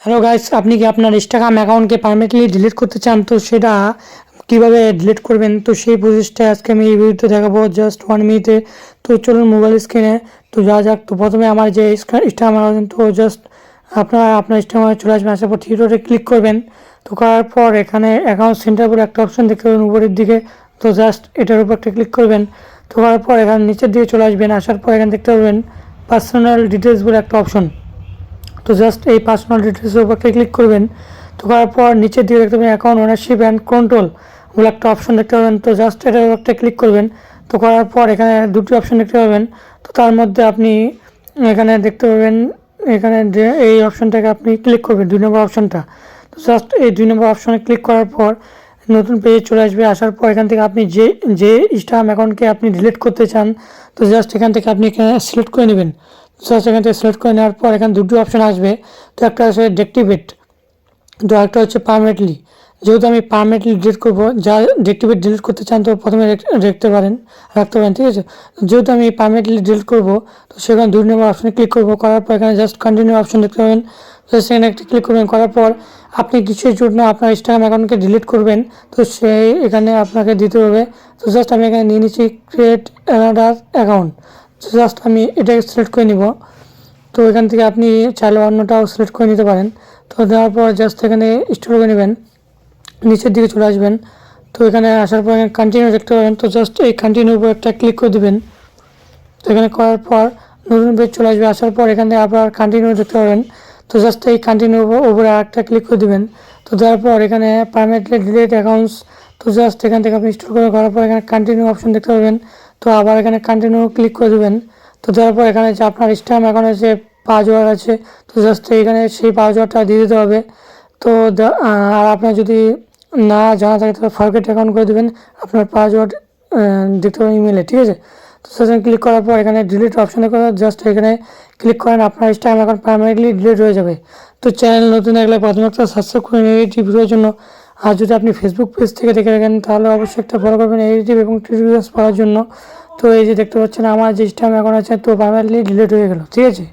Hello guys, আপনি কি আপনার ইনস্টাগ্রাম অ্যাকাউন্টকে পারমানেন্টলি ডিলিট করতে চান? তো সেটা কিভাবে ডিলিট করবেন, তো সেই প্রসেসটা আজকে আমি এই ভিডিওতে দেখাবো জাস্ট 1 মিনিটে। তো চলুন মোবাইল স্ক্রিনে তো যা যাক। তো প্রথমে আমার যে ইনস্টাগ্রাম অ্যাকাউন্ট, তো জাস্ট আপনার ইনস্টাগ্রামে চলে আসবেন। আসার পর থ্রি ডটে ক্লিক করবেন। তো করার পর এখানে অ্যাকাউন্ট সেন্টার বলে একটা অপশন দেখতে পাবেন উপরের দিকে। তো জাস্ট এটার উপর একটা ক্লিক করবেন। তো করার পর এখানে নিচের দিকে চলে আসবেন। আসার পর এখানে দেখতে পাবেন পার্সোনাল ডিটেলস বলে একটা অপশন। তো জাস্ট এই পার্সোনাল ডিটেলসের উপর ক্লিক করবেন। তো করার পর নিচের দিকে দেখতে পাবেন অ্যাকাউন্ট ওনারশিপ অ্যান্ড কন্ট্রোল বলে একটা অপশন দেখতে পাবেন। তো জাস্ট এটার উপর একটা ক্লিক করবেন। তো করার পর এখানে দুটি অপশন দেখতে পাবেন। তো তার মধ্যে আপনি এখানে দেখতে পাবেন, এখানে যে এই অপশনটাকে আপনি ক্লিক করবেন, 2 নম্বর অপশনটা। তো জাস্ট এই 2 নম্বর অপশনে ক্লিক করার পর নতুন পেজে চলে আসবে। আসার পর এখান থেকে আপনি যে ইনস্টাগ্রাম অ্যাকাউন্টকে আপনি ডিলিট করতে চান, তো জাস্ট এখান থেকে আপনি এখানে সিলেক্ট করে নেবেন। জাস্ট এখান থেকে সিলেক্ট করে নেওয়ার পর এখানে দুটো অপশন আসবে। তো একটা আছে ডিঅ্যাক্টিভেট, তো একটা হচ্ছে পারমানেন্টলি। যেহেতু আমি পারমানেন্টলি ডিলিট করবো, যা ডিঅ্যাক্টিভেট ডিলিট করতে চান তো প্রথমে রাখতে পারেন, ঠিক আছে। যেহেতু আমি পারমানেন্টলি ডিলিট করবো, তো সেখানে 2 নম্বর অপশনে ক্লিক করবো। করার পর এখানে জাস্ট কন্টিনিউ অপশন দেখতে পাবেন। জাস্ট সেখানে একটা ক্লিক করবেন। করার পর আপনি কিছুর জন্য আপনার ইনস্টাগ্রাম অ্যাকাউন্টকে ডিলিট করবেন, তো সেই এখানে আপনাকে দিতে হবে। তো জাস্ট আমি এখানে নিয়ে নিচ্ছি ক্রিয়েট অ্যানাদার অ্যাকাউন্ট। জাস্ট আমি এটাকে সিলেক্ট করে নিব। তো এখান থেকে আপনি চাইলে অন্যটাও সিলেক্ট করে নিতে পারেন। তো দেওয়ার পর জাস্ট এখানে ইনস্টল করে নেবেন, নিচের দিকে চলে আসবেন। তো এখানে আসার পর কন্টিনিউ দেখতে পাবেন। তো জাস্ট এই কন্টিনিউর উপর একটা ক্লিক করে দেবেন। তো এখানে করার পর নতুন পেজ চলে আসবে। আসার পর এখান থেকে আবার কন্টিনিউ দেখতে পাবেন। তো জাস্ট এই কন্টিনিউ উপরে আরেকটা ক্লিক করে দেবেন। তো দেওয়ার পর এখানে পারমানেন্টলি ডিলিট অ্যাকাউন্টস, তো জাস্ট এখান থেকে আপনি ইনস্টল করার পর এখানে কন্টিনিউ অপশন দেখতে পাবেন। তো আবার এখানে কন্টিনিউ ক্লিক করে দেবেন। তো দেওয়ার পর এখানে যে আপনার ইনস্টাগ্রাম অ্যাকাউন্টে যে পাসওয়ার্ড আছে, তো জাস্ট এখানে সেই পাসওয়ার্ডটা দিয়ে দিতে হবে। তো আর আপনার যদি না জানা থাকে তাহলে ফরগেট অ্যাকাউন্ট করে দেবেন আপনার পাসওয়ার্ড দেখতে পাবেন ইমেলে, ঠিক আছে। তো সেখানে ক্লিক করার পর এখানে ডিলিট অপশানে করে জাস্ট এখানে ক্লিক করেন, আপনার ইনস্টাগ্রাম অ্যাকাউন্ট পারমানেন্টলি ডিলিট হয়ে যাবে। তো চ্যানেল নতুন থাকলে প্রথমে একটা সাবস্ক্রাইব করে নিন এই ভিডিওর জন্য। আর যদি আপনি ফেসবুক পেজ থেকে দেখে রাখেন তাহলে অবশ্যই একটা ফলো করবেন এই এবং টিউটোরিয়ালস পাওয়ার জন্য। তো এই যে দেখতে পাচ্ছেন আমার যে ইনস্টাগ্রাম অ্যাকাউন্ট আছে তো পারমানেন্টলি ডিলিট হয়ে গেল, ঠিক আছে।